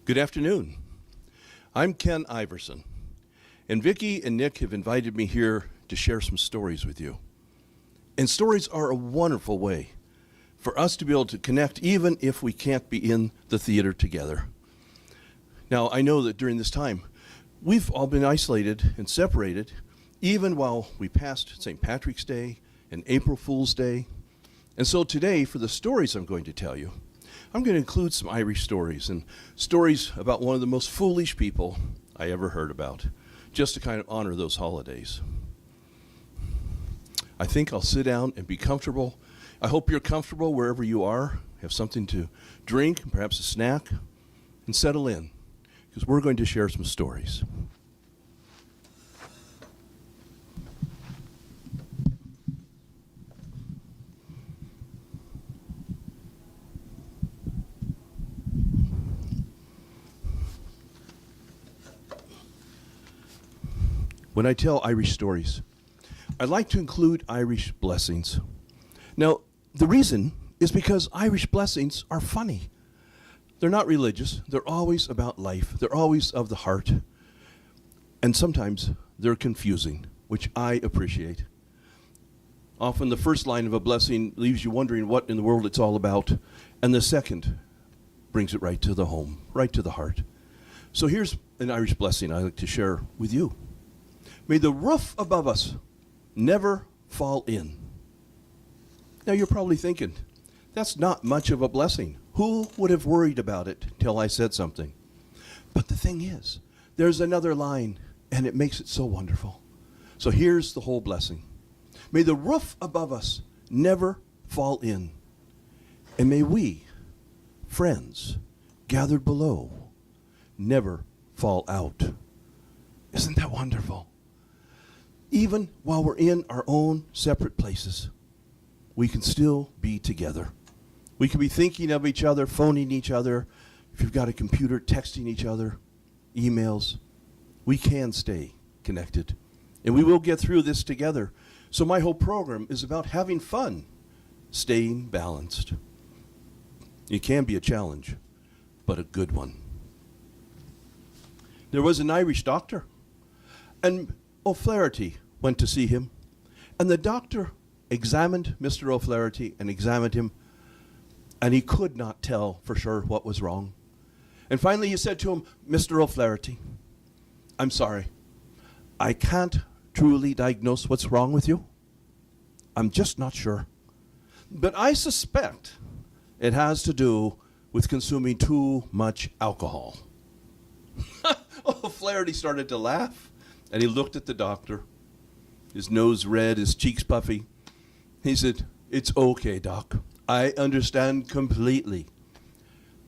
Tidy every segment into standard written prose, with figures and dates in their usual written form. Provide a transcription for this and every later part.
Good afternoon. I'm Ken Iverson, and Vicki and Nick have invited me here to share some stories with you. And stories are a wonderful way for us to be able to connect even if we can't be in the theater together. Now, I know that during this time, we've all been isolated and separated, even while we passed St. Patrick's Day and April Fool's Day. And so today, for the stories I'm going to tell you, I'm going to include some Irish stories and stories about one of the most foolish people I ever heard about, just to kind of honor those holidays. I think I'll sit down and be comfortable. I hope you're comfortable wherever you are, have something to drink, perhaps a snack, and settle in, because we're going to share some stories. When I tell Irish stories, I like to include Irish blessings. Now, the reason is because Irish blessings are funny. They're not religious. They're always about life. They're always of the heart. And sometimes they're confusing, which I appreciate. Often the first line of a blessing leaves you wondering what in the world it's all about, and the second brings it right to the home, right to the heart. So here's an Irish blessing I'd like to share with you. May the roof above us never fall in. Now you're probably thinking, that's not much of a blessing. Who would have worried about it till I said something? But the thing is, there's another line, and it makes it so wonderful. So here's the whole blessing. May the roof above us never fall in. And may we, friends, gathered below, never fall out. Isn't that wonderful? Even while we're in our own separate places, we can still be together. We can be thinking of each other, phoning each other. If you've got a computer, texting each other, emails. We can stay connected. And we will get through this together. So my whole program is about having fun, staying balanced. It can be a challenge, but a good one. There was an Irish doctor, and O'Flaherty went to see him, and the doctor examined Mr. O'Flaherty and examined him, and he could not tell for sure what was wrong. And finally he said to him, Mr. O'Flaherty, I'm sorry, I can't truly diagnose what's wrong with you. I'm just not sure. But I suspect it has to do with consuming too much alcohol. O'Flaherty started to laugh. And he looked at the doctor, his nose red, his cheeks puffy. He said, it's okay, Doc. I understand completely.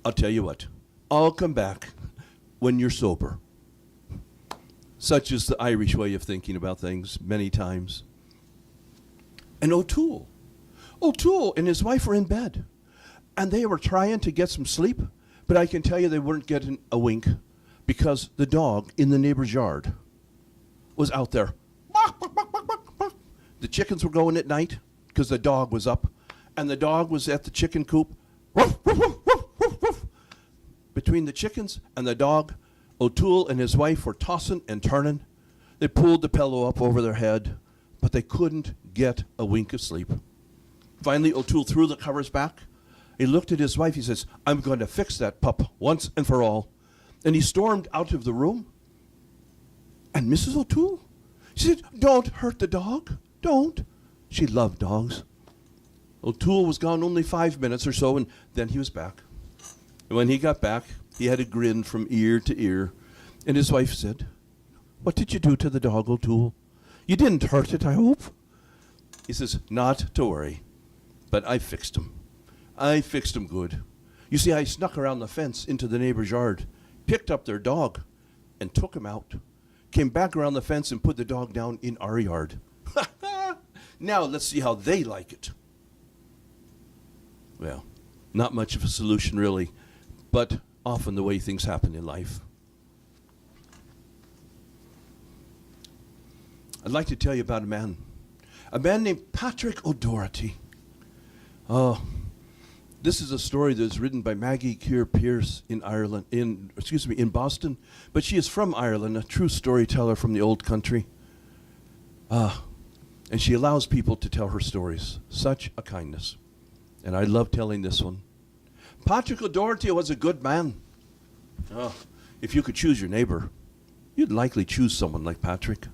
I'll tell you what, I'll come back when you're sober. Such is the Irish way of thinking about things many times. And O'Toole and his wife were in bed, and they were trying to get some sleep, but I can tell you they weren't getting a wink because the dog in the neighbor's yard was out there. The chickens were going at night because the dog was up, and the dog was at the chicken coop. Between the chickens and the dog, O'Toole and his wife were tossing and turning. They pulled the pillow up over their head, but they couldn't get a wink of sleep. Finally, O'Toole threw the covers back. He looked at his wife. He says, I'm going to fix that pup once and for all. And he stormed out of the room. And Mrs. O'Toole, she said, don't hurt the dog, don't. She loved dogs. O'Toole was gone only 5 minutes or so, and then he was back. And when he got back, he had a grin from ear to ear. And his wife said, what did you do to the dog, O'Toole? You didn't hurt it, I hope? He says, not to worry, but I fixed him. I fixed him good. You see, I snuck around the fence into the neighbor's yard, picked up their dog, and took him out. Came back around the fence and put the dog down in our yard. Now let's see how they like it. Well, not much of a solution really, but often the way things happen in life. I'd like to tell you about a man named Patrick O'Doherty. Oh, This is a story that's written by Maggie Keir Pierce in Boston, but she is from Ireland, a true storyteller from the old country. And she allows people to tell her stories. Such a kindness. And I love telling this one. Patrick O'Doherty was a good man. If you could choose your neighbor, you'd likely choose someone like Patrick.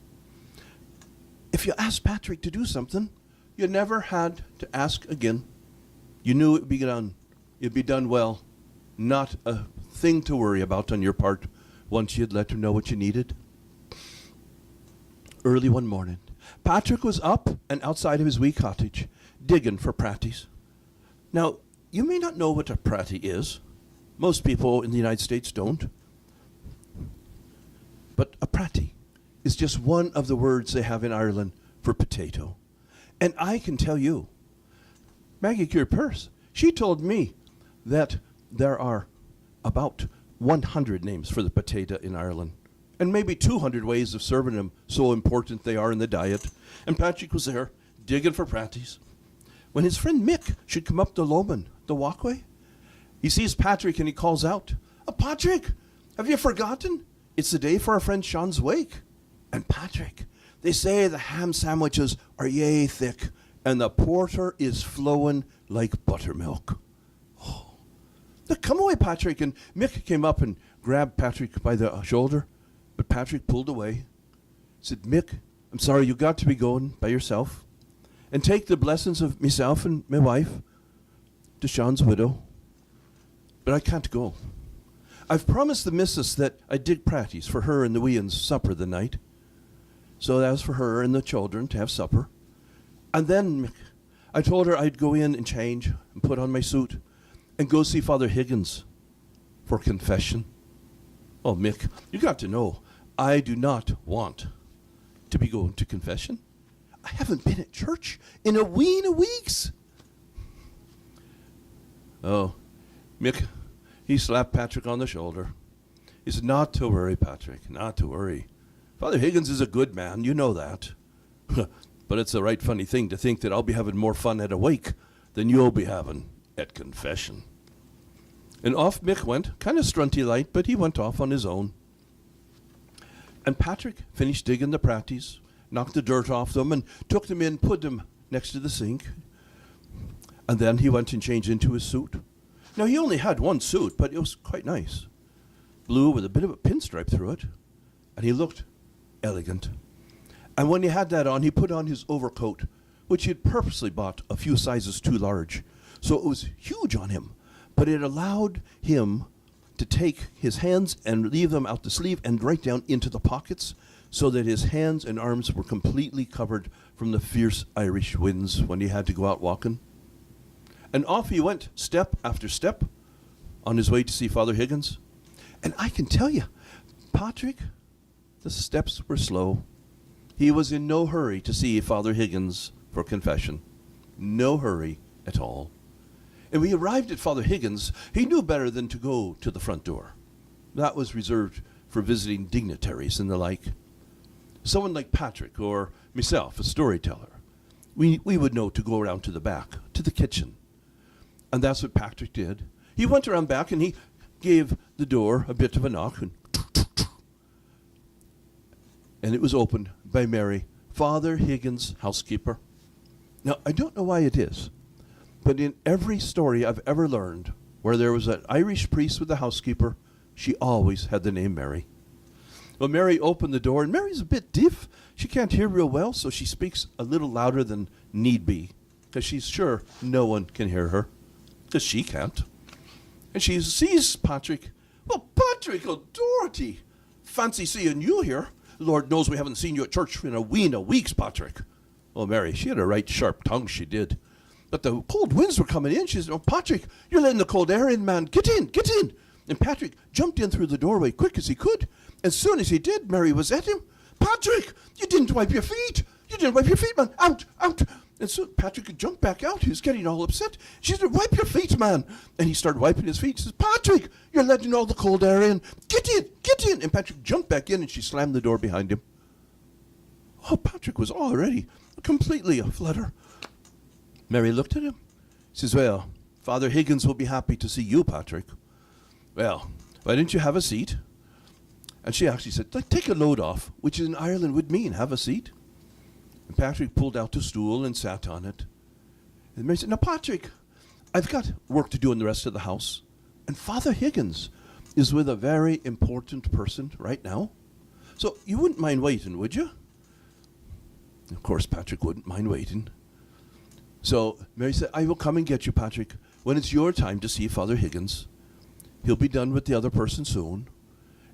If you asked Patrick to do something, you never had to ask again. You knew it would be done. It'd be done well. Not a thing to worry about on your part once you'd let him know what you needed. Early one morning, Patrick was up and outside of his wee cottage, digging for praties. Now, you may not know what a pratie is. Most people in the United States don't. But a pratie is just one of the words they have in Ireland for potato. And I can tell you, Maggie Keir Pierce, she told me that there are about 100 names for the potato in Ireland, and maybe 200 ways of serving them, so important they are in the diet. And Patrick was there, digging for praties. When his friend Mick should come up the Lomond, the walkway, he sees Patrick and he calls out, Patrick, have you forgotten? It's the day for our friend Sean's wake. And Patrick, they say the ham sandwiches are yea thick, and the porter is flowing like buttermilk. Oh. Now come away, Patrick. And Mick came up and grabbed Patrick by the shoulder, but Patrick pulled away. He said, Mick, I'm sorry, you got to be going by yourself, and take the blessings of myself and my wife to Sean's widow. But I can't go. I've promised the missus that I'd dig praties for her and the weans' supper the night. So that was for her and the children to have supper. And then I told her I'd go in and change and put on my suit and go see Father Higgins for confession. Oh, Mick, you got to know, I do not want to be going to confession. I haven't been at church in a ween of weeks. Oh, Mick, he slapped Patrick on the shoulder. He said, not to worry, Patrick, not to worry. Father Higgins is a good man, you know that. But it's a right funny thing to think that I'll be having more fun at a wake than you'll be having at confession. And off Mick went, kind of strunty light, but he went off on his own. And Patrick finished digging the praties, knocked the dirt off them, and took them in, put them next to the sink. And then he went and changed into his suit. Now, he only had one suit, but it was quite nice. Blue with a bit of a pinstripe through it. And he looked elegant. And when he had that on, he put on his overcoat, which he had purposely bought a few sizes too large. So it was huge on him, but it allowed him to take his hands and leave them out the sleeve and right down into the pockets so that his hands and arms were completely covered from the fierce Irish winds when he had to go out walking. And off he went, step after step, on his way to see Father Higgins. And I can tell you, Patrick, the steps were slow. He was in no hurry to see Father Higgins for confession. No hurry at all. And when he arrived at Father Higgins, he knew better than to go to the front door. That was reserved for visiting dignitaries and the like. Someone like Patrick or myself, a storyteller, we would know to go around to the back, to the kitchen. And that's what Patrick did. He went around back and he gave the door a bit of a knock. And it was opened by Mary, Father Higgins' housekeeper. Now, I don't know why it is, but in every story I've ever learned where there was an Irish priest with a housekeeper, she always had the name Mary. Well, Mary opened the door, and Mary's a bit deaf. She can't hear real well, so she speaks a little louder than need be, because she's sure no one can hear her, because she can't. And she sees Patrick. Well, Patrick O'Doherty, fancy seeing you here. Lord knows we haven't seen you at church in a ween of weeks, Patrick. Oh, Mary, she had a right sharp tongue, she did. But the cold winds were coming in. She said, oh, Patrick, you're letting the cold air in, man. Get in, get in. And Patrick jumped in through the doorway quick as he could. As soon as he did, Mary was at him. Patrick, you didn't wipe your feet. You didn't wipe your feet, man. Out, out. And so Patrick could jump back out. He was getting all upset. She said, wipe your feet, man. And he started wiping his feet. She says, Patrick, you're letting all the cold air in. Get in, get in. And Patrick jumped back in and she slammed the door behind him. Oh, Patrick was already completely aflutter. Mary looked at him. She says, well, Father Higgins will be happy to see you, Patrick. Well, why didn't you have a seat? And she actually said, take a load off, which in Ireland would mean have a seat. And Patrick pulled out the stool and sat on it. And Mary said, now, Patrick, I've got work to do in the rest of the house. And Father Higgins is with a very important person right now. So you wouldn't mind waiting, would you? Of course, Patrick wouldn't mind waiting. So Mary said, I will come and get you, Patrick, when it's your time to see Father Higgins. He'll be done with the other person soon.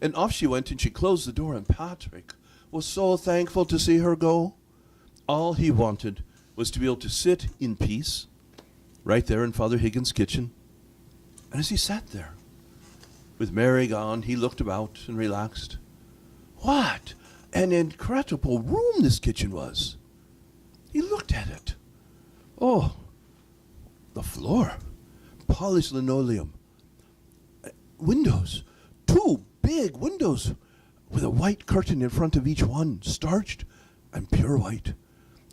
And off she went, and she closed the door, and Patrick was so thankful to see her go. All he wanted was to be able to sit in peace right there in Father Higgins' kitchen. And as he sat there, with Mary gone, he looked about and relaxed. What an incredible room this kitchen was. He looked at it. Oh, the floor, polished linoleum, windows, 2 big windows with a white curtain in front of each one, starched and pure white,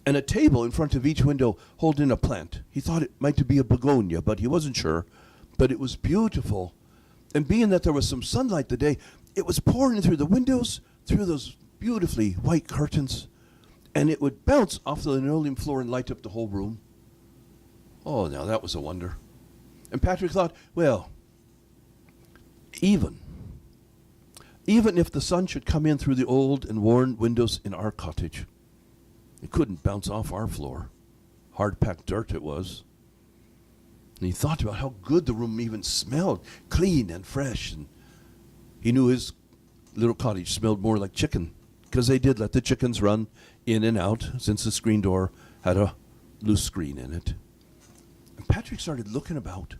and a table in front of each window holding a plant. He thought it might be a begonia, but he wasn't sure. But it was beautiful. And being that there was some sunlight today, it was pouring through the windows, through those beautifully white curtains, and it would bounce off the linoleum floor and light up the whole room. Oh, now that was a wonder. And Patrick thought, well, even if the sun should come in through the old and worn windows in our cottage, it couldn't bounce off our floor. Hard-packed dirt it was. And he thought about how good the room even smelled, clean and fresh. And he knew his little cottage smelled more like chicken, because they did let the chickens run in and out, since the screen door had a loose screen in it. And Patrick started looking about,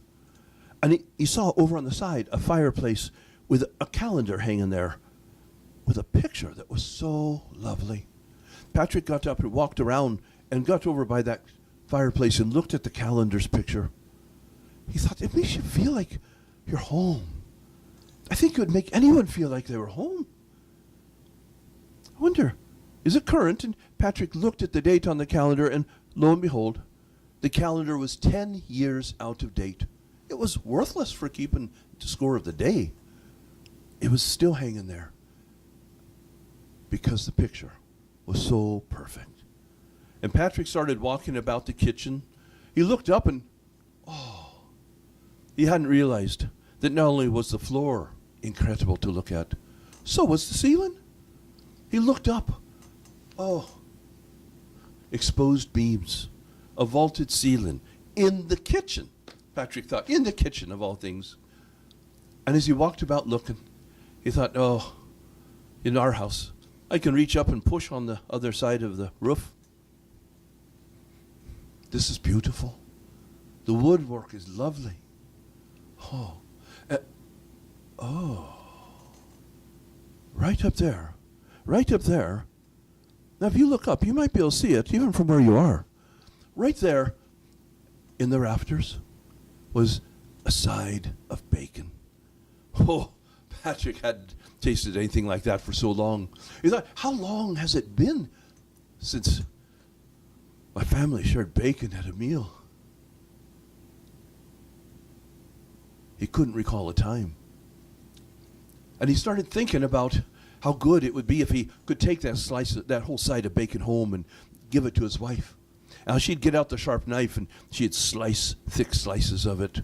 and he saw over on the side a fireplace with a calendar hanging there with a picture that was so lovely. Patrick got up and walked around and got over by that fireplace and looked at the calendar's picture. He thought, it makes you feel like you're home. I think it would make anyone feel like they were home. I wonder, is it current? And Patrick looked at the date on the calendar, and lo and behold, the calendar was 10 years out of date. It was worthless for keeping the score of the day. It was still hanging there because the picture was so perfect. And Patrick started walking about the kitchen. He looked up and, he hadn't realized that not only was the floor incredible to look at, so was the ceiling. He looked up. Exposed beams, a vaulted ceiling in the kitchen. Patrick thought, in the kitchen of all things. And as he walked about looking, he thought, in our house, I can reach up and push on the other side of the roof. This is beautiful. The woodwork is lovely. Right up there. Right up there. Now, if you look up, you might be able to see it, even from where you are. Right there, in the rafters, was a side of bacon. Patrick hadn't tasted anything like that for so long. He thought, how long has it been since my family shared bacon at a meal? He couldn't recall a time. And he started thinking about how good it would be if he could take that whole side of bacon home and give it to his wife. Now, she'd get out the sharp knife and she'd slice thick slices of it.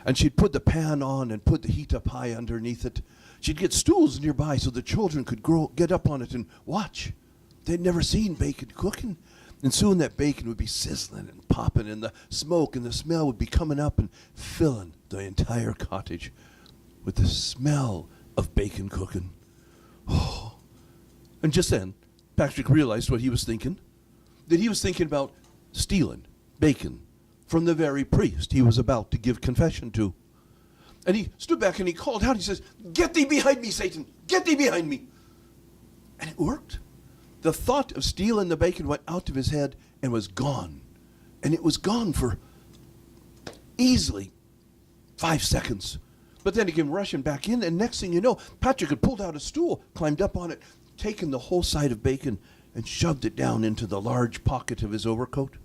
And she'd put the pan on and put the heat up high underneath it. She'd get stools nearby so the children could get up on it and watch. They'd never seen bacon cooking. And soon that bacon would be sizzling and popping, and the smoke and the smell would be coming up and filling the entire cottage with the smell of bacon cooking. And just then, Patrick realized what he was thinking. That he was thinking about stealing bacon from the very priest he was about to give confession to. And he stood back and he called out. He says, "Get thee behind me, Satan! Get thee behind me!" And it worked. The thought of stealing the bacon went out of his head and was gone. And it was gone for easily 5 seconds. But then he came rushing back in, and next thing you know, Patrick had pulled out a stool, climbed up on it, taken the whole side of bacon, and shoved it down into the large pocket of his overcoat.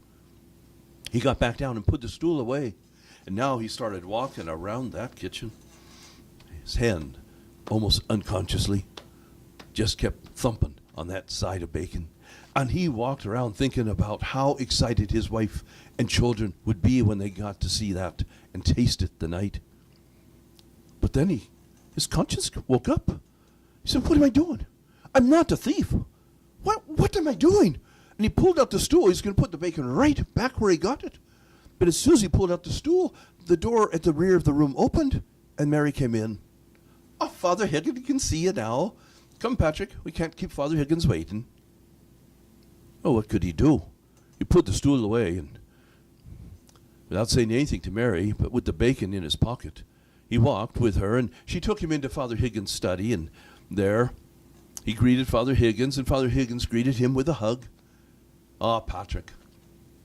He got back down and put the stool away. And now he started walking around that kitchen. His hand, almost unconsciously, just kept thumping on that side of bacon. And he walked around thinking about how excited his wife and children would be when they got to see that and taste it the night. But then his conscience woke up. He said, what am I doing? I'm not a thief. What am I doing? And he pulled out the stool. He's going to put the bacon right back where he got it. But as soon as he pulled out the stool, the door at the rear of the room opened, and Mary came in. Oh, Father Higgins can see you now. Come, Patrick. We can't keep Father Higgins waiting. Oh, what could he do? He put the stool away, and without saying anything to Mary, but with the bacon in his pocket, he walked with her, and she took him into Father Higgins' study, and there he greeted Father Higgins, and Father Higgins greeted him with a hug. Ah, Patrick,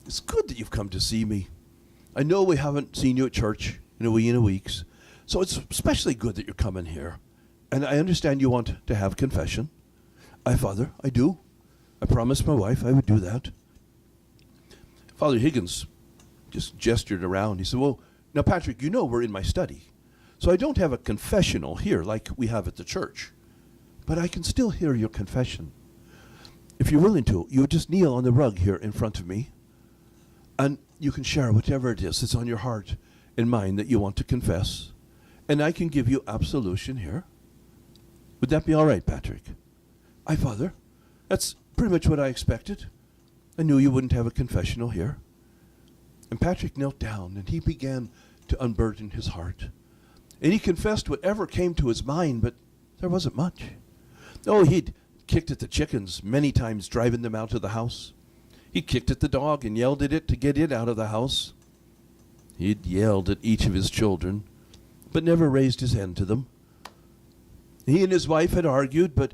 it's good that you've come to see me. I know we haven't seen you at church in a weeks, so it's especially good that you're coming here. And I understand you want to have confession. Father, I do. I promised my wife I would do that. Father Higgins just gestured around. He said, well, now, Patrick, you know we're in my study. So I don't have a confessional here like we have at the church. But I can still hear your confession. If you're willing to, you would just kneel on the rug here in front of me. And you can share whatever it is that's on your heart and mind that you want to confess. And I can give you absolution here. Would that be all right, Patrick? Aye, Father. That's pretty much what I expected. I knew you wouldn't have a confessional here. And Patrick knelt down, and he began to unburden his heart. And he confessed whatever came to his mind, but there wasn't much. Oh, he'd kicked at the chickens many times, driving them out of the house. He kicked at the dog and yelled at it to get it out of the house. He'd yelled at each of his children, but never raised his hand to them. He and his wife had argued, but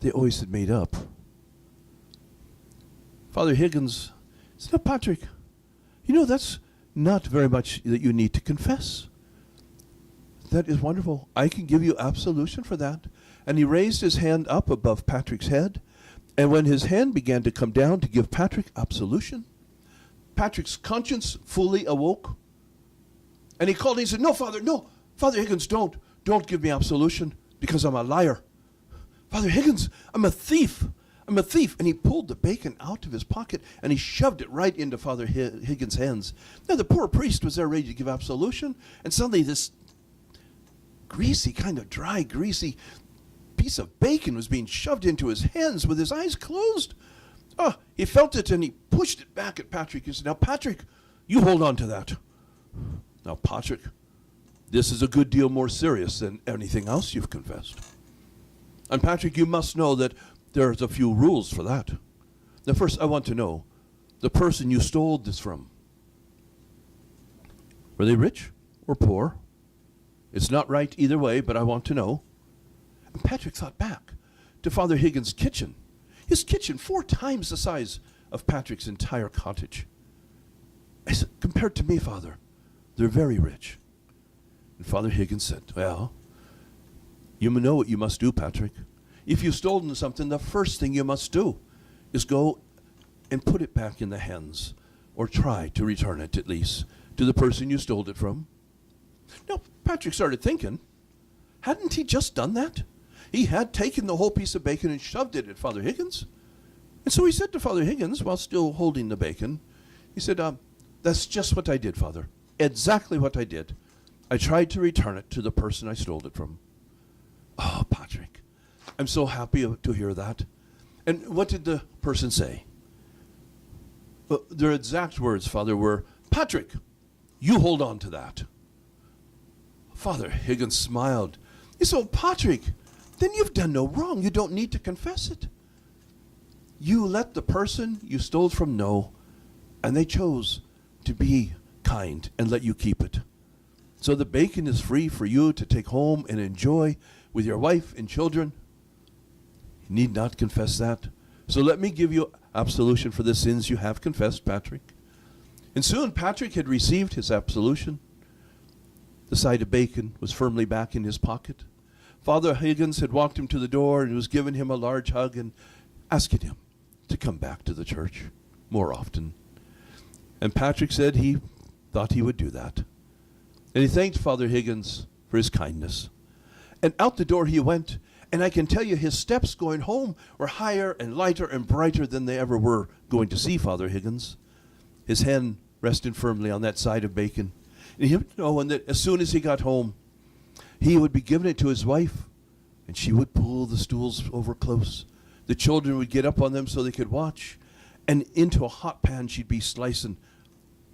they always had made up. Father Higgins said, now, Patrick, you know, that's not very much that you need to confess. That is wonderful. I can give you absolution for that. And he raised his hand up above Patrick's head. And when his hand began to come down to give Patrick absolution, Patrick's conscience fully awoke. And he called and he said, no, Father, no. Father Higgins, don't give me absolution because I'm a liar. Father Higgins, I'm a thief. I'm a thief. And he pulled the bacon out of his pocket and he shoved it right into Father Higgins' hands. Now the poor priest was there ready to give absolution. And suddenly this greasy, kind of dry, greasy piece of bacon was being shoved into his hands with his eyes closed. Oh, he felt it and he pushed it back at Patrick. He said, now, Patrick, you hold on to that. Now, Patrick, this is a good deal more serious than anything else you've confessed. And Patrick, you must know that there's a few rules for that. Now, first, I want to know the person you stole this from. Were they rich or poor? It's not right either way, but I want to know. And Patrick thought back to Father Higgins' kitchen. His kitchen, 4 times the size of Patrick's entire cottage. I said, compared to me, Father, they're very rich. And Father Higgins said, well, you know what you must do, Patrick. If you've stolen something, the first thing you must do is go and put it back in the hands, or try to return it at least, to the person you stole it from. Now, Patrick started thinking, hadn't he just done that? He had taken the whole piece of bacon and shoved it at Father Higgins. And so he said to Father Higgins, while still holding the bacon, he said, that's just what I did, Father. Exactly what I did. I tried to return it to the person I stole it from. Oh, Patrick, I'm so happy to hear that. And what did the person say? Their exact words, Father, were, Patrick, you hold on to that. Father Higgins smiled. He said, Patrick, then you've done no wrong. You don't need to confess it. You let the person you stole from know, and they chose to be kind and let you keep it. So the bacon is free for you to take home and enjoy with your wife and children. You need not confess that. So let me give you absolution for the sins you have confessed, Patrick. And soon Patrick had received his absolution. The side of bacon was firmly back in his pocket. Father Higgins had walked him to the door and was giving him a large hug and asking him to come back to the church more often. And Patrick said he thought he would do that. And he thanked Father Higgins for his kindness. And out the door he went, and I can tell you his steps going home were higher and lighter and brighter than they ever were going to see Father Higgins. His hand rested firmly on that side of bacon. And he would know that as soon as he got home, he would be giving it to his wife, and she would pull the stools over close. The children would get up on them so they could watch. And into a hot pan, she'd be slicing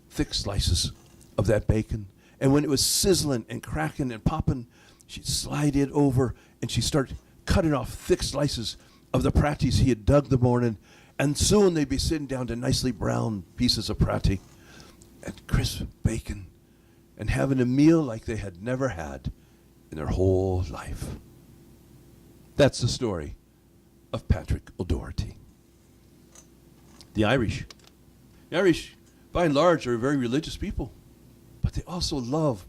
thick slices of that bacon. And when it was sizzling and cracking and popping, she'd slide it over, and she'd start cutting off thick slices of the praties he had dug the morning. And soon they'd be sitting down to nicely browned pieces of pratie and crisp bacon and having a meal like they had never had in their whole life. That's the story of Patrick O'Doherty. The Irish, by and large, are very religious people, but they also love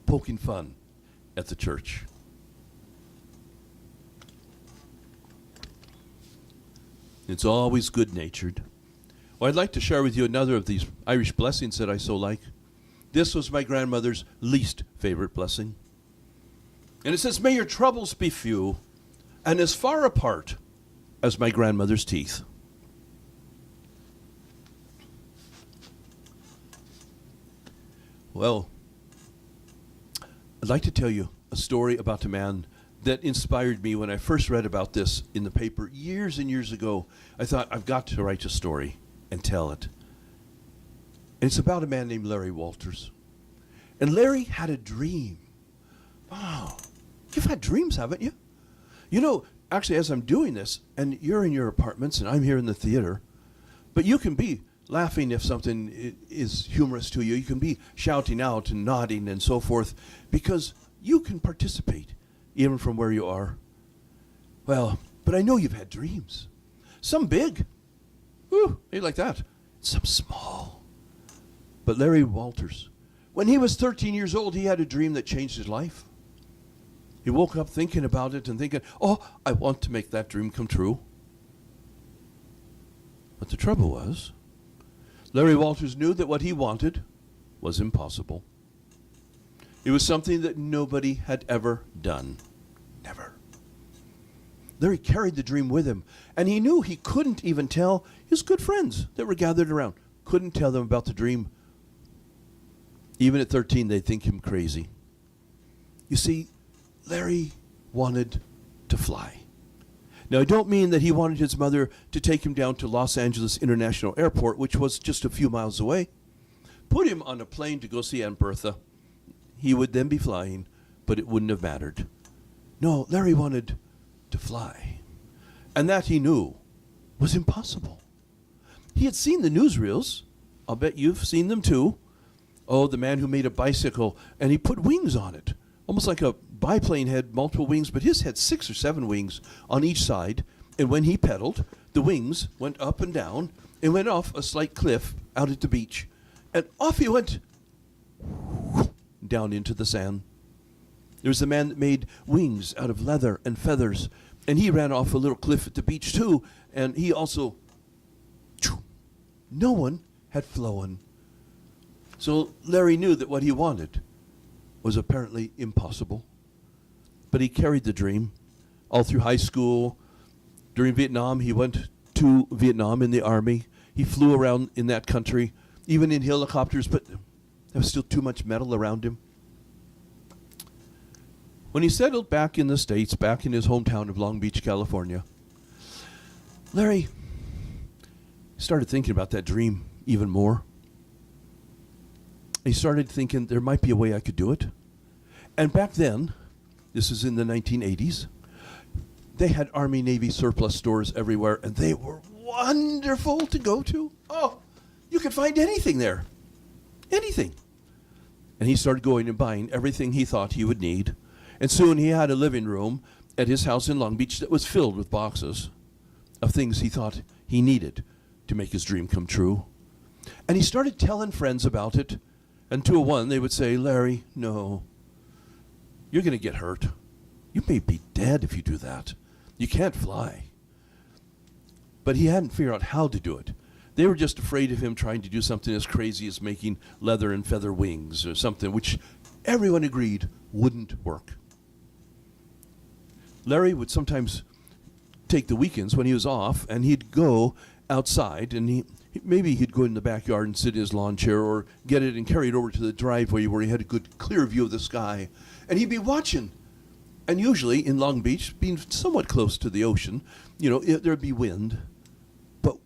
poking fun at the church. It's always good-natured. Well, I'd like to share with you another of these Irish blessings that I so like. This was my grandmother's least favorite blessing. And it says, "May your troubles be few and as far apart as my grandmother's teeth." Well, I'd like to tell you a story about a man that inspired me when I first read about this in the paper years and years ago. I thought, I've got to write a story and tell it. And it's about a man named Larry Walters. And Larry had a dream. Wow. You've had dreams, haven't you? You know, actually, as I'm doing this, and you're in your apartments and I'm here in the theater, but you can be laughing if something is humorous to you. You can be shouting out and nodding and so forth, because you can participate even from where you are. Well, but I know you've had dreams. Some big. Whew, maybe like that. Some small. But Larry Walters, when he was 13 years old, he had a dream that changed his life. He woke up thinking about it and thinking, oh, I want to make that dream come true. But the trouble was, Larry Walters knew that what he wanted was impossible. It was something that nobody had ever done. Never. Larry carried the dream with him, and he knew he couldn't even tell his good friends that were gathered around. Couldn't tell them about the dream. Even at 13, they'd think him crazy. You see, Larry wanted to fly. Now, I don't mean that he wanted his mother to take him down to Los Angeles International Airport, which was just a few miles away, put him on a plane to go see Aunt Bertha. He would then be flying, but it wouldn't have mattered. No, Larry wanted to fly. And that he knew was impossible. He had seen the newsreels. I'll bet you've seen them too. Oh, the man who made a bicycle, and he put wings on it. Almost like a biplane had multiple wings, but his had 6 or 7 wings on each side. And when he pedaled, the wings went up and down and went off a slight cliff out at the beach. And off he went down into the sand. There was a man that made wings out of leather and feathers, and he ran off a little cliff at the beach too, and he also... No one had flown. So Larry knew that what he wanted was apparently impossible. But he carried the dream all through high school. During Vietnam, he went to Vietnam in the Army. He flew around in that country, even in helicopters, but there was still too much metal around him. When he settled back in the States, back in his hometown of Long Beach, California, Larry started thinking about that dream even more. He started thinking there might be a way I could do it. And back then, this is in the 1980s, they had Army Navy surplus stores everywhere, and they were wonderful to go to. Oh, you could find anything there. Anything. And he started going and buying everything he thought he would need. And soon he had a living room at his house in Long Beach that was filled with boxes of things he thought he needed to make his dream come true. And he started telling friends about it. And to a one, they would say, Larry, no, you're going to get hurt. You may be dead if you do that. You can't fly. But he hadn't figured out how to do it. They were just afraid of him trying to do something as crazy as making leather and feather wings or something, which everyone agreed wouldn't work. Larry would sometimes take the weekends when he was off, and he'd go outside, and maybe he'd go in the backyard and sit in his lawn chair or get it and carry it over to the driveway where he had a good clear view of the sky. And he'd be watching. And usually in Long Beach, being somewhat close to the ocean, there'd be wind. But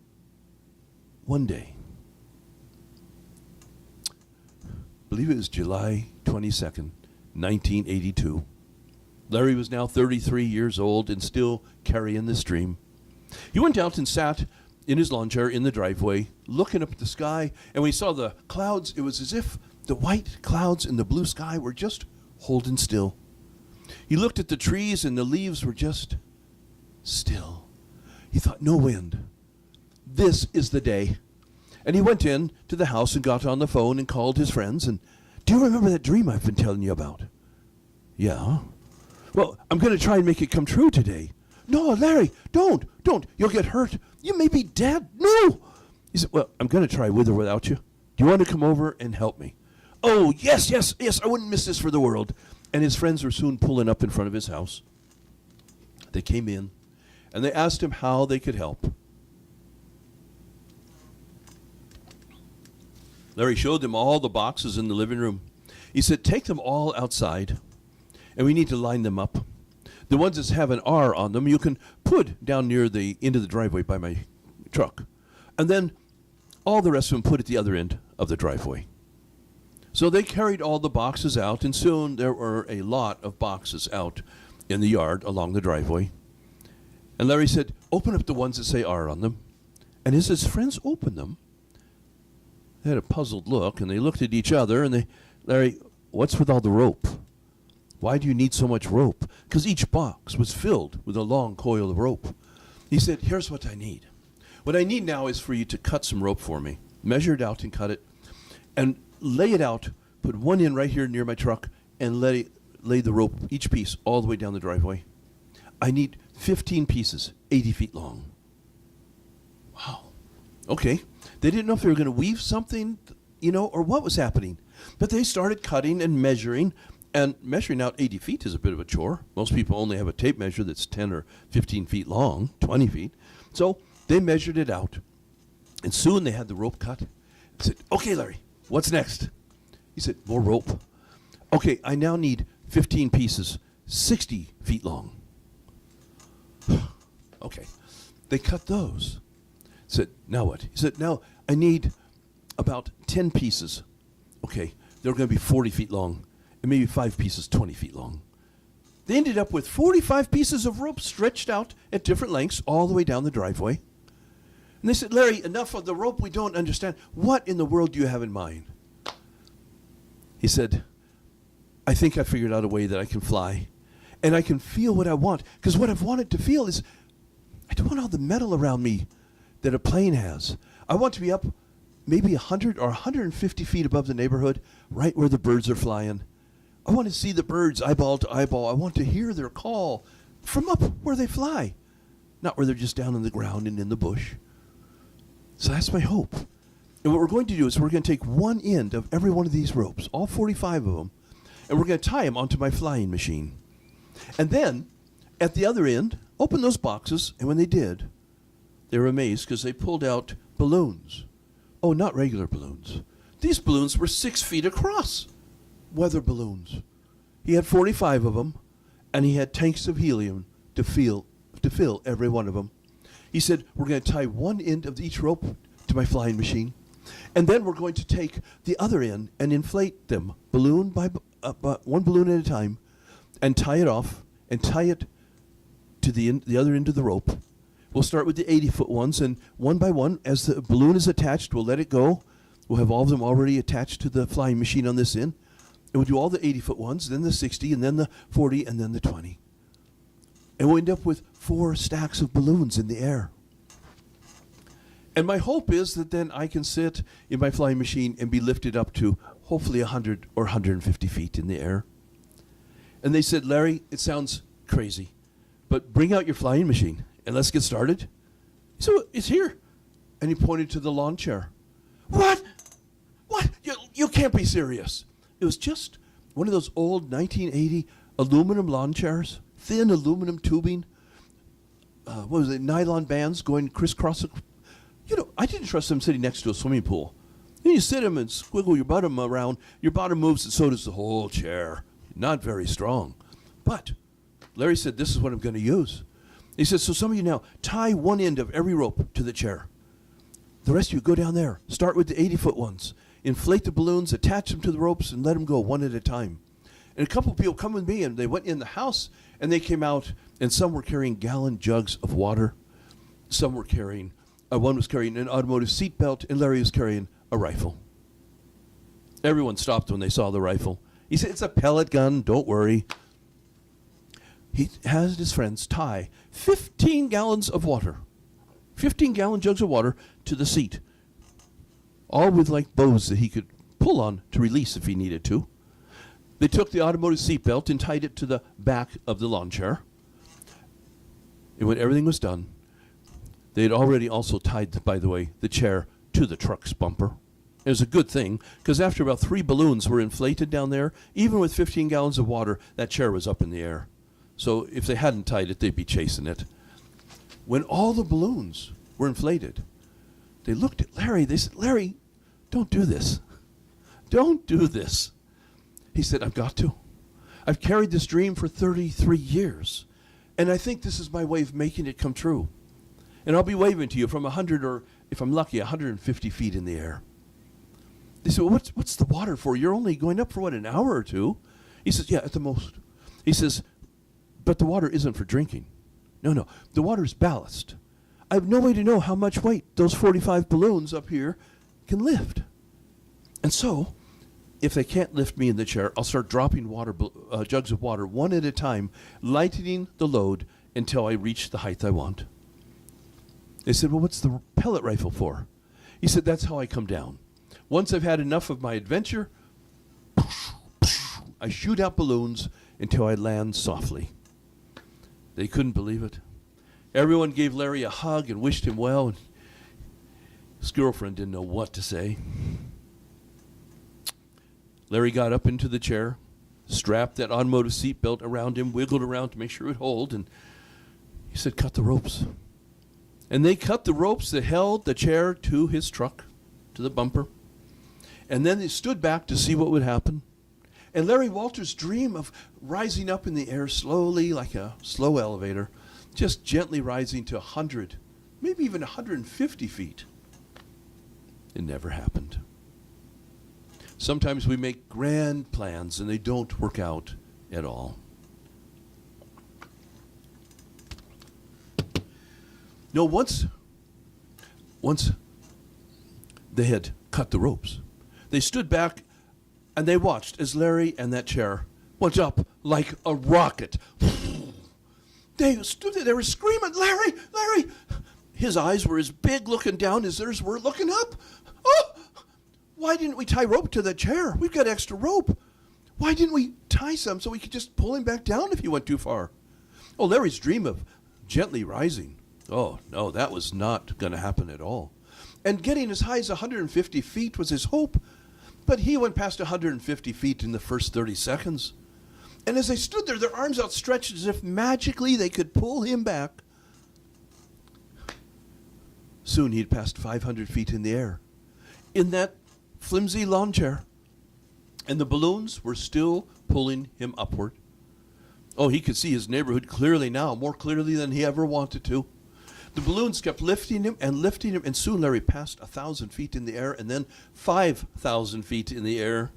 one day, I believe it was July 22nd, 1982, Larry was now 33 years old and still carrying the stream. He went out and sat in his lawn chair in the driveway, looking up at the sky, and when he saw the clouds, it was as if the white clouds in the blue sky were just holding still. He looked at the trees, and the leaves were just still. He thought, no wind. This is the day. And he went in to the house and got on the phone and called his friends, and, do you remember that dream I've been telling you about? Yeah. Well, I'm going to try and make it come true today. No, Larry, don't. You'll get hurt. You may be dead. No. He said, well, I'm going to try with or without you. Do you want to come over and help me? Oh, yes, I wouldn't miss this for the world. And his friends were soon pulling up in front of his house. They came in, and they asked him how they could help. Larry showed them all the boxes in the living room. He said, take them all outside, and we need to line them up. The ones that have an R on them, you can put down near the end of the driveway by my truck. And then all the rest of them put at the other end of the driveway. So they carried all the boxes out, and soon there were a lot of boxes out in the yard along the driveway. And Larry said, open up the ones that say R on them. And as his friends opened them, they had a puzzled look, and they looked at each other, and Larry, what's with all the rope? Why do you need so much rope? Because each box was filled with a long coil of rope. He said, here's what I need. What I need now is for you to cut some rope for me. Measure it out and cut it. And lay it out, put one in right here near my truck, and lay the rope, each piece, all the way down the driveway. I need 15 pieces, 80 feet long. Wow. Okay. They didn't know if they were going to weave something, or what was happening. But they started cutting and measuring. And measuring out 80 feet is a bit of a chore. Most people only have a tape measure that's 10 or 15 feet long, 20 feet. So they measured it out. And soon they had the rope cut. I said, okay, Larry, what's next? He said, more rope. Okay, I now need 15 pieces, 60 feet long. Okay. They cut those. Said, now what? He said, now I need about 10 pieces. Okay, they're going to be 40 feet long. And maybe 5 pieces 20 feet long. They ended up with 45 pieces of rope stretched out at different lengths all the way down the driveway. And they said, Larry, enough of the rope, we don't understand. What in the world do you have in mind? He said, I think I figured out a way that I can fly. And I can feel what I want. Because what I've wanted to feel is, I don't want all the metal around me that a plane has. I want to be up maybe 100 or 150 feet above the neighborhood, right where the birds are flying. I want to see the birds eyeball to eyeball. I want to hear their call from up where they fly, not where they're just down on the ground and in the bush. So that's my hope. And what we're going to do is we're going to take one end of every one of these ropes, all 45 of them, and we're going to tie them onto my flying machine. And then, at the other end, open those boxes, and when they did, they were amazed because they pulled out balloons. Oh, not regular balloons. These balloons were 6 feet across. Weather balloons. He had 45 of them, and he had tanks of helium to fill every one of them. He said, we're going to tie one end of each rope to my flying machine, and then we're going to take the other end and inflate them, balloon by one balloon at a time, and tie it off, and tie it to the other end of the rope. We'll start with the 80-foot ones, and one by one, as the balloon is attached, we'll let it go. We'll have all of them already attached to the flying machine on this end. And we'll do all the 80-foot ones, then the 60, and then the 40, and then the 20. And we'll end up with 4 stacks of balloons in the air. And my hope is that then I can sit in my flying machine and be lifted up to hopefully 100 or 150 feet in the air. And they said, Larry, it sounds crazy, but bring out your flying machine and let's get started. So it's here. And he pointed to the lawn chair. What? What? You can't be serious. It was just one of those old 1980 aluminum lawn chairs, thin aluminum tubing. What was it? Nylon bands going crisscross. I didn't trust them sitting next to a swimming pool. Then you sit them and squiggle your bottom around. Your bottom moves, and so does the whole chair. Not very strong. But Larry said, this is what I'm going to use. He said, so some of you now, tie one end of every rope to the chair. The rest of you go down there. Start with the 80-foot ones. Inflate the balloons, attach them to the ropes, and let them go one at a time. And a couple of people come with me, and they went in the house, and they came out, and some were carrying gallon jugs of water. Some were carrying, one was carrying an automotive seat belt, and Larry was carrying a rifle. Everyone stopped when they saw the rifle. He said, it's a pellet gun, don't worry. He has his friends tie 15 gallons of water, 15-gallon jugs of water to the seat, all with like bows that he could pull on to release if he needed to. They took the automotive seat belt and tied it to the back of the lawn chair. And when everything was done, they had already also tied, by the way, the chair to the truck's bumper. It was a good thing, because after about 3 balloons were inflated down there, even with 15 gallons of water, that chair was up in the air. So if they hadn't tied it, they'd be chasing it. When all the balloons were inflated, they looked at Larry. They said, Larry, don't do this. Don't do this. He said, I've got to. I've carried this dream for 33 years, and I think this is my way of making it come true. And I'll be waving to you from 100 or, if I'm lucky, 150 feet in the air. They said, well, what's the water for? You're only going up for, what, an hour or two? He says, yeah, at the most. He says, but the water isn't for drinking. No, the water is ballast. I have no way to know how much weight those 45 balloons up here can lift. And so, if they can't lift me in the chair, I'll start dropping jugs of water one at a time, lightening the load until I reach the height I want. They said, well, what's the pellet rifle for? He said, that's how I come down. Once I've had enough of my adventure, I shoot out balloons until I land softly. They couldn't believe it. Everyone gave Larry a hug and wished him well. And his girlfriend didn't know what to say. Larry got up into the chair, strapped that automotive seat belt around him, wiggled around to make sure it would hold, and he said, cut the ropes. And they cut the ropes that held the chair to his truck, to the bumper. And then they stood back to see what would happen. And Larry Walters' dream of rising up in the air slowly, like a slow elevator, just gently rising to 100, maybe even 150 feet. It never happened. Sometimes we make grand plans and they don't work out at all. No, once they had cut the ropes, they stood back and they watched as Larry and that chair went up like a rocket. They stood there, they were screaming, Larry, Larry. His eyes were as big looking down as theirs were looking up. Oh, why didn't we tie rope to the chair? We've got extra rope. Why didn't we tie some so we could just pull him back down if he went too far? Oh, Larry's dream of gently rising. Oh, no, that was not going to happen at all. And getting as high as 150 feet was his hope. But he went past 150 feet in the first 30 seconds. And as they stood there, their arms outstretched as if magically they could pull him back. Soon he'd passed 500 feet in the air, in that flimsy lawn chair. And the balloons were still pulling him upward. Oh, he could see his neighborhood clearly now, more clearly than he ever wanted to. The balloons kept lifting him, and soon Larry passed 1,000 feet in the air, and then 5,000 feet in the air.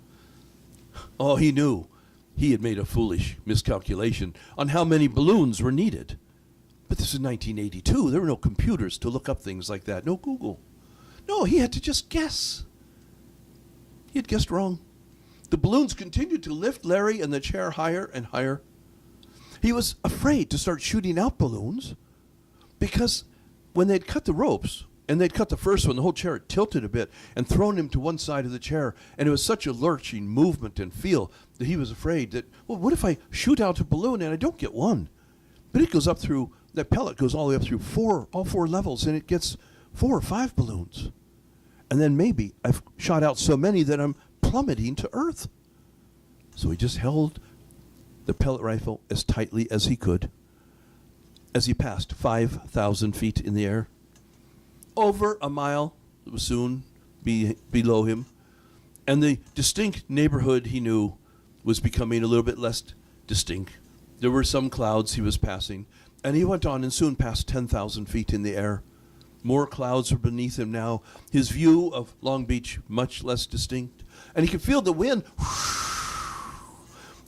Oh, he knew he had made a foolish miscalculation on how many balloons were needed. But this is 1982. There were no computers to look up things like that, no Google. No, he had to just guess. He had guessed wrong. The balloons continued to lift Larry and the chair higher and higher. He was afraid to start shooting out balloons because when they'd cut the ropes, and they'd cut the first one, the whole chair had tilted a bit and thrown him to one side of the chair. And it was such a lurching movement and feel that he was afraid that, well, what if I shoot out a balloon and I don't get one? But it goes up through, that pellet goes all the way up through all four levels, and it gets 4 or 5 balloons. And then maybe I've shot out so many that I'm plummeting to earth. So he just held the pellet rifle as tightly as he could as he passed 5,000 feet in the air. Over a mile was soon below him, and the distinct neighborhood he knew was becoming a little bit less distinct. There were some clouds he was passing, and he went on and soon passed 10,000 feet in the air. More clouds were beneath him now, his view of Long Beach much less distinct, and he could feel the wind,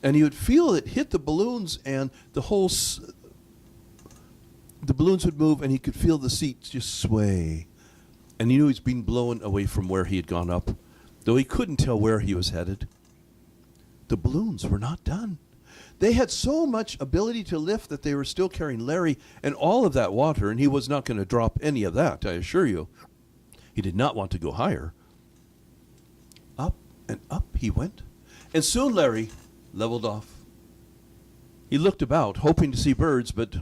and he would feel it hit the balloons, and the balloons would move, and he could feel the seats just sway. And he knew he was being blown away from where he had gone up, though he couldn't tell where he was headed. The balloons were not done. They had so much ability to lift that they were still carrying Larry and all of that water, and he was not going to drop any of that, I assure you. He did not want to go higher. Up and up he went, and soon Larry leveled off. He looked about, hoping to see birds, but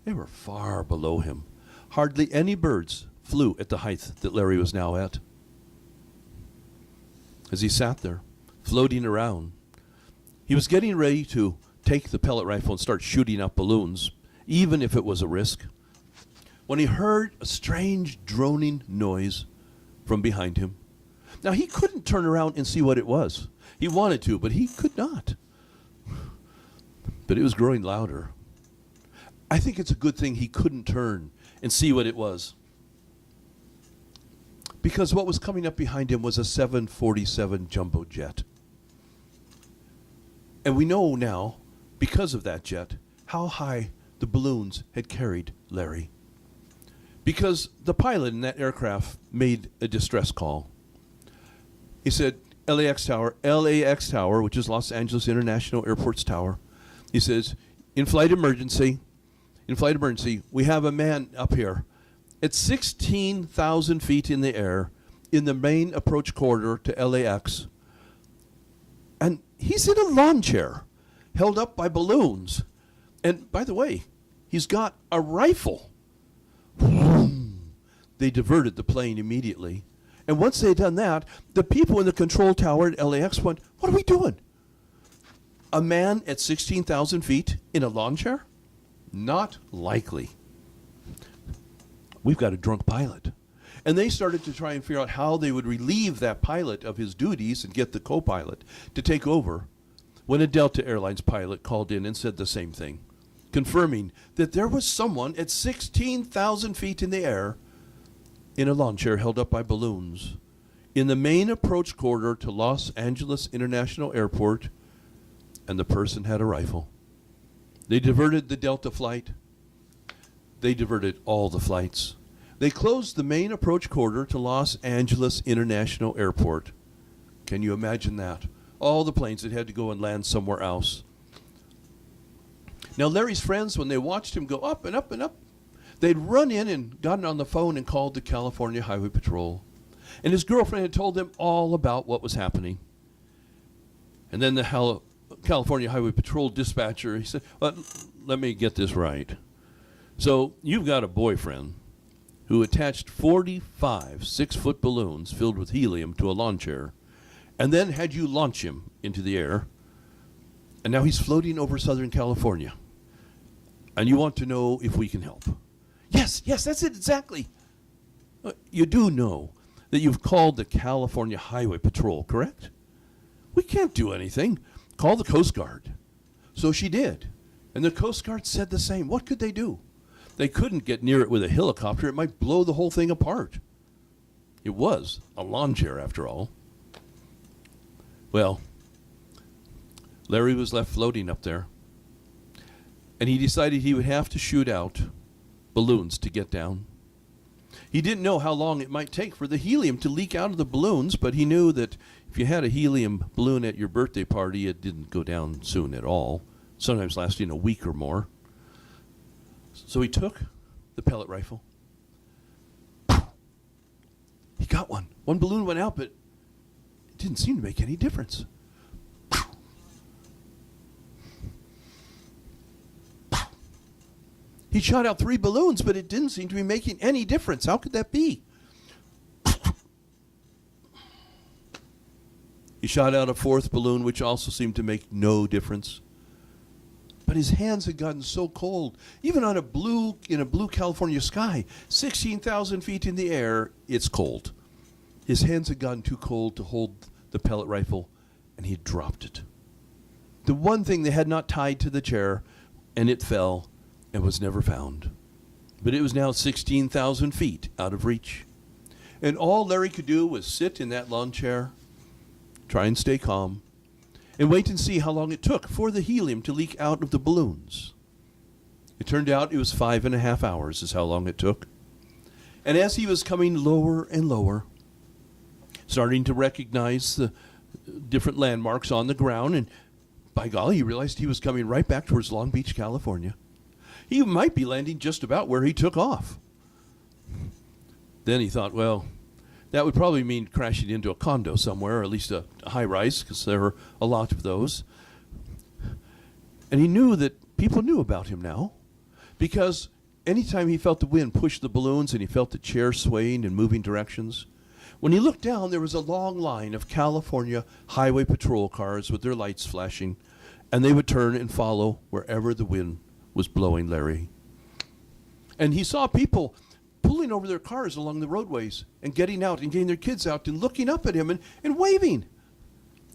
they were far below him. Hardly any birds flew at the height that Larry was now at. As he sat there, floating around, he was getting ready to take the pellet rifle and start shooting up balloons, even if it was a risk, when he heard a strange droning noise from behind him. Now, he couldn't turn around and see what it was. He wanted to, but he could not. But it was growing louder. I think it's a good thing he couldn't turn and see what it was, because what was coming up behind him was a 747 jumbo jet. And we know now, because of that jet, how high the balloons had carried Larry. Because the pilot in that aircraft made a distress call. He said, LAX Tower, which is Los Angeles International Airport's tower. He says, in flight emergency, we have a man up here at 16,000 feet in the air in the main approach corridor to LAX. And he's in a lawn chair held up by balloons. And by the way, he's got a rifle. They diverted the plane immediately. And once they had done that, the people in the control tower at LAX went, what are we doing? A man at 16,000 feet in a lawn chair? Not likely. We've got a drunk pilot. And they started to try and figure out how they would relieve that pilot of his duties and get the co-pilot to take over, when a Delta Airlines pilot called in and said the same thing, confirming that there was someone at 16,000 feet in the air in a lawn chair held up by balloons in the main approach corridor to Los Angeles International Airport, and the person had a rifle. They diverted the Delta flight. They diverted all the flights. They closed the main approach corridor to Los Angeles International Airport. Can you imagine that? All the planes that had to go and land somewhere else. Now, Larry's friends, when they watched him go up and up and up, they'd run in and gotten on the phone and called the California Highway Patrol. And his girlfriend had told them all about what was happening. And then the California Highway Patrol dispatcher, he said, well, let me get this right. So you've got a boyfriend who attached 45 6-foot balloons filled with helium to a lawn chair, and then had you launch him into the air, and now he's floating over Southern California, and you want to know if we can help. Yes, that's it, exactly. You do know that you've called the California Highway Patrol, correct? We can't do anything. Call the Coast Guard. So she did, and the Coast Guard said the same. What could they do? They couldn't get near it with a helicopter. It might blow the whole thing apart. It was a lawn chair, after all. Well, Larry was left floating up there, and he decided he would have to shoot out balloons to get down. He didn't know how long it might take for the helium to leak out of the balloons, but he knew that if you had a helium balloon at your birthday party, it didn't go down soon at all, sometimes lasting a week or more. So he took the pellet rifle. He got one. One balloon went out, but it didn't seem to make any difference. He shot out 3 balloons, but it didn't seem to be making any difference. How could that be? He shot out a 4th balloon, which also seemed to make no difference. But his hands had gotten so cold, even in a blue California sky, 16,000 feet in the air, it's cold. His hands had gotten too cold to hold the pellet rifle, and he had dropped it. The one thing they had not tied to the chair, and it fell and was never found. But it was now 16,000 feet out of reach. And all Larry could do was sit in that lawn chair, try and stay calm, and wait and see how long it took for the helium to leak out of the balloons. It turned out it was 5.5 hours is how long it took. And as he was coming lower and lower, starting to recognize the different landmarks on the ground, and by golly, he realized he was coming right back towards Long Beach, California. He might be landing just about where he took off. Then he thought, well, that would probably mean crashing into a condo somewhere, or at least a high-rise, because there were a lot of those. And he knew that people knew about him now, because anytime he felt the wind push the balloons and he felt the chair swaying in moving directions, when he looked down, there was a long line of California highway patrol cars with their lights flashing, and they would turn and follow wherever the wind was blowing Larry. And he saw people pulling over their cars along the roadways and getting out and getting their kids out and looking up at him and waving.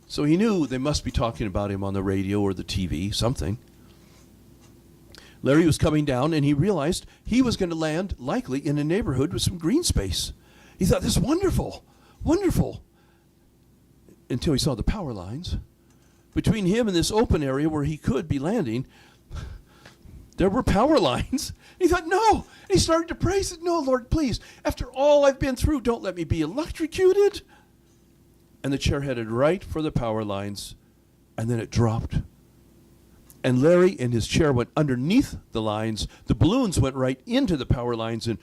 So he knew they must be talking about him on the radio or the TV, something. Larry was coming down, and he realized he was going to land likely in a neighborhood with some green space. He thought, this is wonderful, wonderful, until he saw the power lines. Between him and this open area where he could be landing, there were power lines. He thought, no. And he started to pray. He said, no, Lord, please, after all I've been through, don't let me be electrocuted. And the chair headed right for the power lines, and then it dropped. And Larry and his chair went underneath the lines. The balloons went right into the power lines, and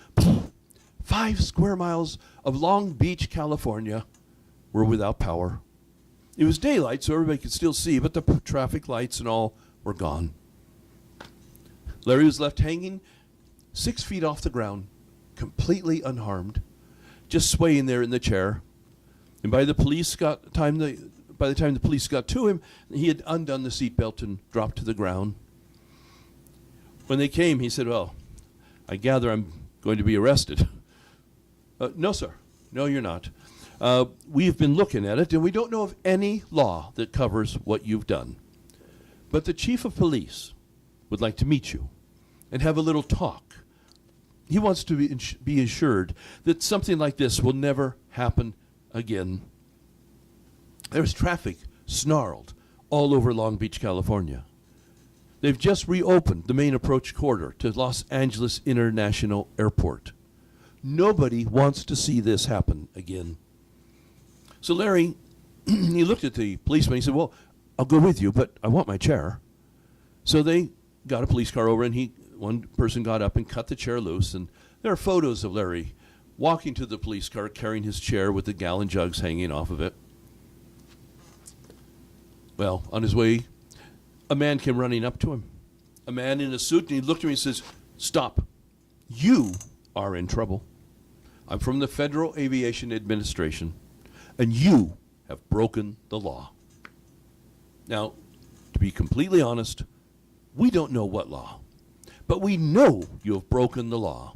5 square miles of Long Beach, California were without power. It was daylight, so everybody could still see, but the traffic lights and all were gone. Larry was left hanging 6 feet off the ground, completely unharmed, just swaying there in the chair. And by the time the police got to him, he had undone the seatbelt and dropped to the ground. When they came, he said, well, I gather I'm going to be arrested. No, sir. No, you're not. We've been looking at it, and we don't know of any law that covers what you've done. But the chief of police would like to meet you and have a little talk. He wants to be assured that something like this will never happen again. There's traffic snarled all over Long Beach, California. They've just reopened the main approach corridor to Los Angeles International Airport. Nobody wants to see this happen again. So Larry, he looked at the policeman. He said, well, I'll go with you, but I want my chair. So they got a police car over, and one person got up and cut the chair loose. And there are photos of Larry walking to the police car, carrying his chair with the gallon jugs hanging off of it. Well, on his way, a man came running up to him. A man in a suit, and he looked at me and says, stop. You are in trouble. I'm from the Federal Aviation Administration, and you have broken the law. Now, to be completely honest, we don't know what law, but we know you have broken the law.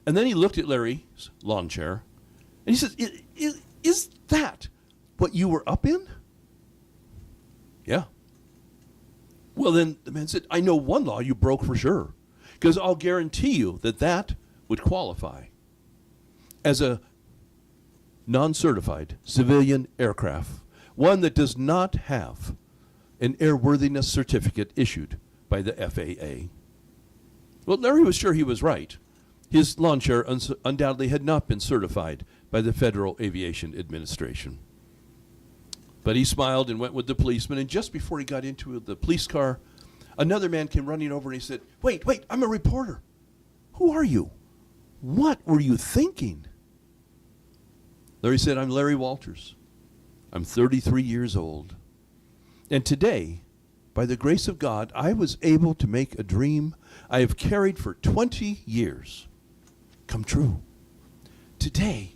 And then he looked at Larry's lawn chair, and he said, is that what you were up in? Yeah. Well, then the man said, I know one law you broke for sure, because I'll guarantee you that would qualify as a non-certified civilian aircraft, one that does not have an airworthiness certificate issued by the FAA. Well, Larry was sure he was right. His lawn chair undoubtedly had not been certified by the Federal Aviation Administration. But he smiled and went with the policeman, and just before he got into the police car, another man came running over and he said, wait, I'm a reporter. Who are you? What were you thinking? Larry said, I'm Larry Walters. I'm 33 years old. And today, by the grace of God, I was able to make a dream I have carried for 20 years come true. Today,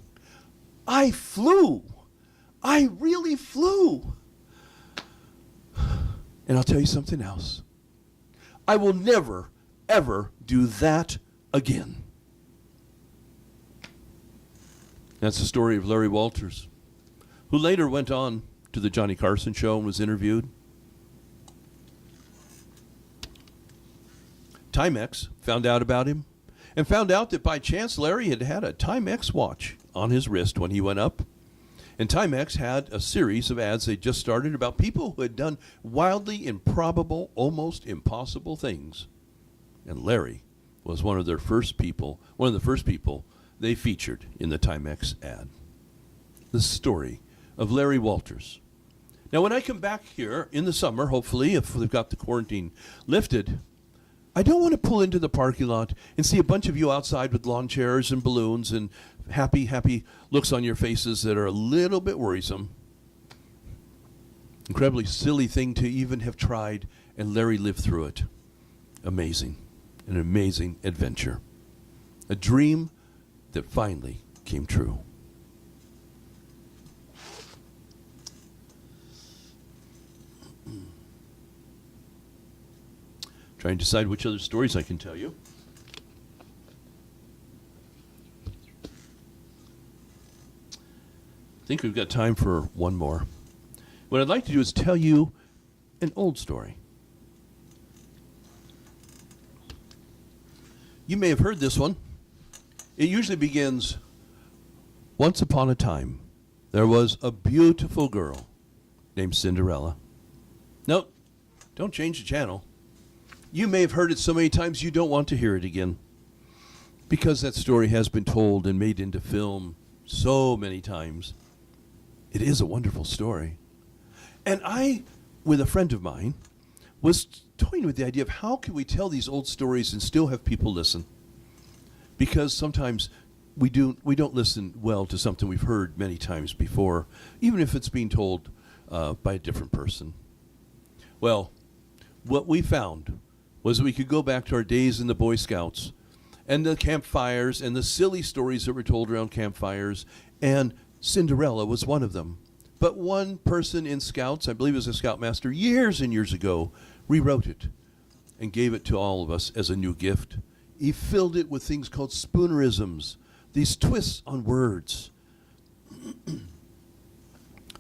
I flew. I really flew. And I'll tell you something else. I will never, ever do that again. That's the story of Larry Walters, who later went on to the Johnny Carson show and was interviewed. Timex found out about him and found out that by chance Larry had had a Timex watch on his wrist when he went up. And Timex had a series of ads they just started about people who had done wildly improbable, almost impossible things. And Larry was one of the first people they featured in the Timex ad. The story of Larry Walters. Now, when I come back here in the summer, hopefully, if they've got the quarantine lifted, I don't want to pull into the parking lot and see a bunch of you outside with lawn chairs and balloons and happy looks on your faces that are a little bit worrisome. Incredibly silly thing to even have tried, and Larry lived through it. Amazing. An amazing adventure. A dream that finally came true. Trying to decide which other stories I can tell you. I think we've got time for one more. What I'd like to do is tell you an old story. You may have heard this one. It usually begins, once upon a time, there was a beautiful girl named Cinderella. Nope, don't change the channel. You may have heard it so many times you don't want to hear it again, because that story has been told and made into film so many times. It is a wonderful story. And I, with a friend of mine, was toying with the idea of how can we tell these old stories and still have people listen? Because sometimes we don't listen well to something we've heard many times before, even if it's being told by a different person. Well, what we found was we could go back to our days in the Boy Scouts and the campfires and the silly stories that were told around campfires, and Cinderella was one of them. But one person in Scouts, I believe it was a Scoutmaster years and years ago, rewrote it and gave it to all of us as a new gift. He filled it with things called spoonerisms, these twists on words.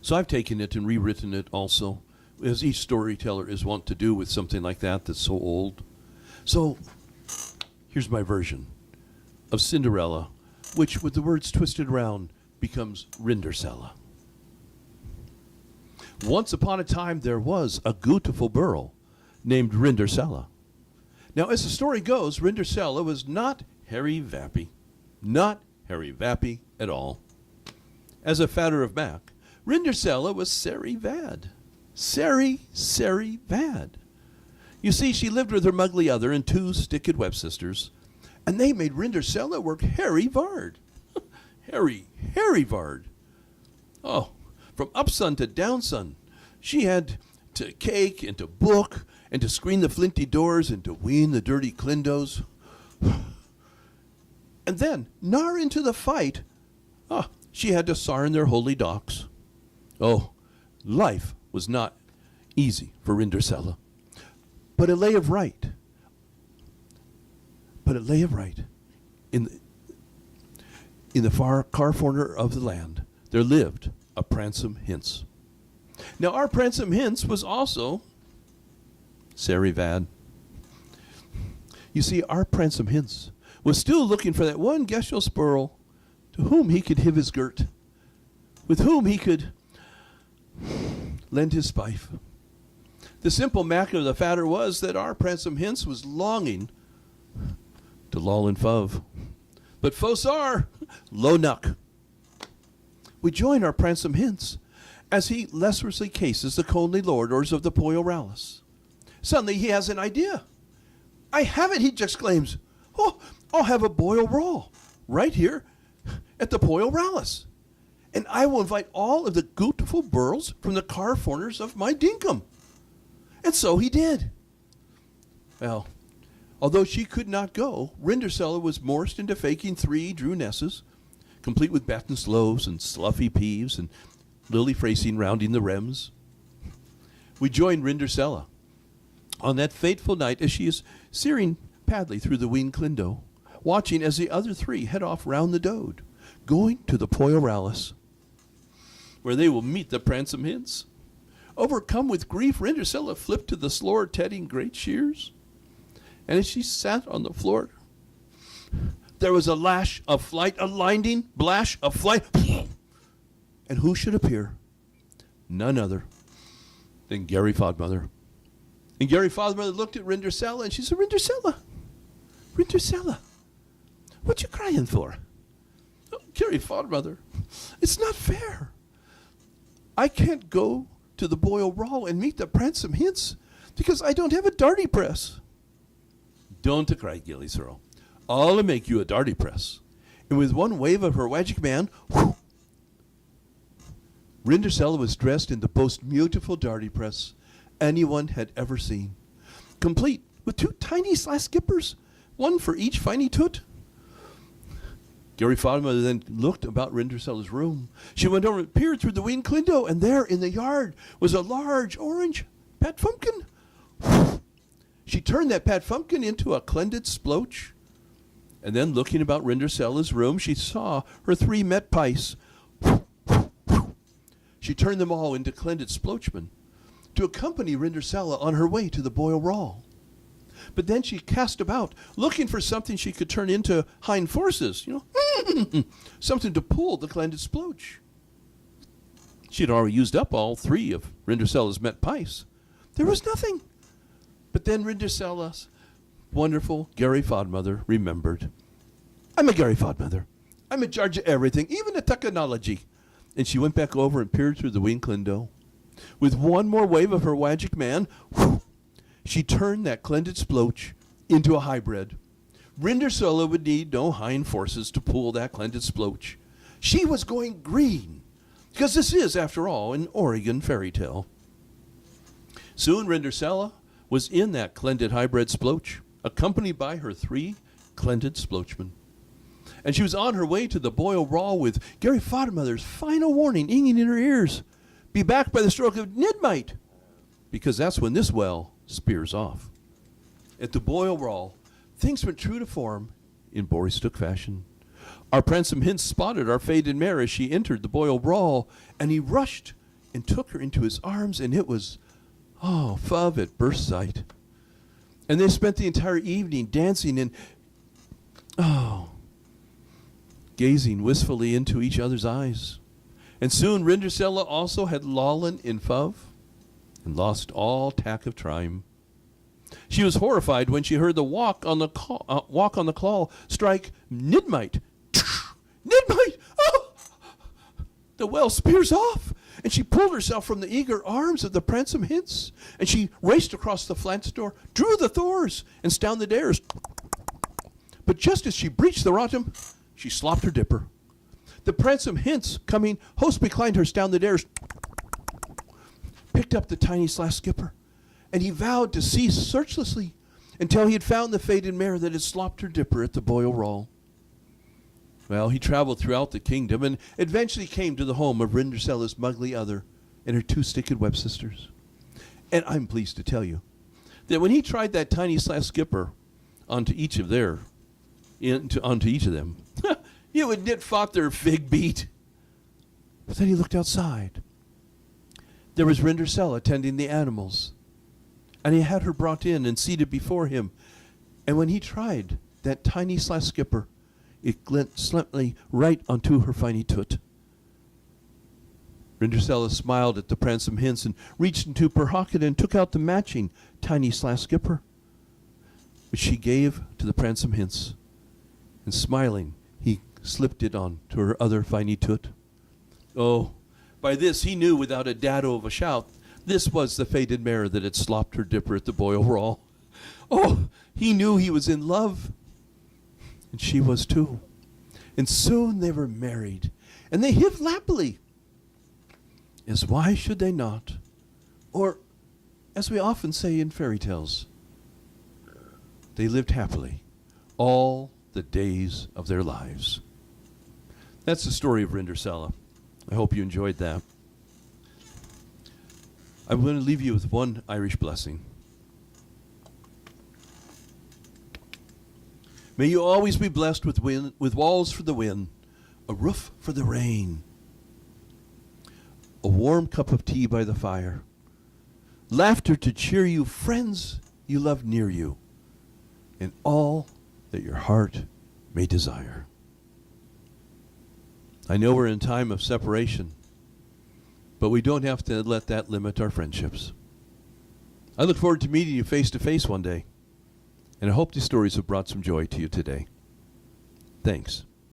So I've taken it and rewritten it also, as each storyteller is wont to do with something like that that's so old. So here's my version of Cinderella, which with the words twisted around becomes Rindersella. Once upon a time there was a beautiful girl named Rindersella. Now as the story goes, Rindersella was not Harry Vappy. Not Harry Vappy at all. As a fatter of Mac, Rindersella was Sari Vad. Sari Vad. You see, she lived with her mugly other and two sticked websisters, and they made Rindersella work Harry Vard. Harry Vard. Oh, from upsun to downsun. She had to cake and to book and to screen the flinty doors and to wean the dirty clindos. And then, nar into the fight, she had to sarn their holy docks. Oh, life was not easy for Rindersella. But it lay of right. In the far corner of the land, there lived a Pransome Hince. Now, our Pransome Hince was also Sari Vad. You see, our Pransome Hince was still looking for that one Gesho Spurl to whom he could give his girt, with whom he could lend his spife. The simple matter of the fatter was that our Pransome Hince was longing to loll in fove. But Fosar, lo nuck. We join our Pransome Hince as he lecherously cases the conely lordors of the Poyo Rallis. Suddenly he has an idea. I have it, he exclaims. Oh, I'll have a boil raw right here at the Poyo Rallis. And I will invite all of the beautiful burls from the car corners of my dinkum. And so he did. Well, although she could not go, Rindercella was morced into faking 3 Drew Nesses, complete with batten slows and sluffy peeves and Lily Fracine rounding the rems. We joined Rindercella on that fateful night as she is steering padly through the Ween Clindo, watching as the other 3 head off round the Dode, going to the Poyoralis, where they will meet the Pransome Hints. Overcome with grief, Rindercella flipped to the floor, tedding great shears. And as she sat on the floor, there was a lash of flight, a blinding blash of flight. And who should appear? None other than Gary Fodmother. And Gary Fodmother looked at Rindercella and she said, Rindercella, what you crying for? Oh, Gary Fodmother, it's not fair. I can't go to the Boyle Raw and meet the Pransome Hints because I don't have a darty press. Don't cry, Gilly Throw. I'll make you a darty press. And with one wave of her magic man, whoo, Rindercella was dressed in the most beautiful darty press anyone had ever seen, complete with 2 tiny slash skippers, one for each finey toot. Gary Fodmother then looked about Rindercella's room. She went over and peered through the Ween Clindo, and there in the yard was a large orange Pat Fumpkin. She turned that Pat Fumpkin into a clended sploach. And then looking about Rindercella's room, she saw her 3 met pice. She turned them all into clended sploachmen to accompany Rindercella on her way to the Boyle Raw. But then she cast about, looking for something she could turn into hind forces, something to pull the clended sploach. She had already used up all 3 of Rindercella's met pice. There was nothing. But then Rindercella's wonderful Gary Fodmother remembered. I'm a Gary Fodmother. I'm in charge of everything, even the technology. And she went back over and peered through the Ween Clindo. With one more wave of her magic man, she turned that clended sploach into a hybrid. Rindercella would need no hind forces to pull that clended sploach. She was going green, because this is, after all, an Oregon fairy tale. Soon Rindercella was in that clended hybrid sploach, accompanied by her 3 clended sploachmen. And she was on her way to the Boyle Raw with Gary Fodmother's final warning ringing in her ears. Be back by the stroke of midnight, because that's when this well spears off. At the Boyle Raw, things went true to form in Borystook fashion. Our Pransome Hints spotted our faded mare as she entered the Boyle Raw, and he rushed and took her into his arms, and it was, fove at first sight. And they spent the entire evening dancing and, gazing wistfully into each other's eyes. And soon Rindercella also had lollen in fove and lost all tack of time. She was horrified when she heard the walk on the claw strike midnight. Midnight! Oh! The well spears off, and she pulled herself from the eager arms of the Pransome Hints, and she raced across the flants door, drew the Thors, and down the dares. But just as she breached the rotum, she slopped her dipper. The Pransome Hints, coming, host reclined her down the dares, picked up the tiny slash skipper, and he vowed to cease searchlessly until he had found the faded mare that had slopped her dipper at the Boyle Raw. Well, he traveled throughout the kingdom and eventually came to the home of Rindercella's mugly other and her 2 sticked web sisters. And I'm pleased to tell you that when he tried that tiny slash skipper onto each of them, you would knit fought their fig beat. But then he looked outside. There was Rindercella tending the animals, and he had her brought in and seated before him. And when he tried that tiny slash skipper, it glint slightly right onto her finey toot. Rindercella smiled at the Pransome Hints and reached into her pocket and took out the matching tiny slash skipper, which she gave to the Pransome Hints. And smiling, he slipped it on to her other finey toot. Oh, by this he knew without a dado of a shout, this was the faded mare that had slopped her dipper at the Boyle Raw. Oh, he knew he was in love. And she was too. And soon they were married. And they lived happily. As why should they not? Or as we often say in fairy tales, they lived happily all the days of their lives. That's the story of Rindersala. I hope you enjoyed that. I'm going to leave you with one Irish blessing. May you always be blessed with walls for the wind, a roof for the rain, a warm cup of tea by the fire, laughter to cheer you, friends you love near you, and all that your heart may desire. I know we're in time of separation, but we don't have to let that limit our friendships. I look forward to meeting you face to face one day, and I hope these stories have brought some joy to you today. Thanks.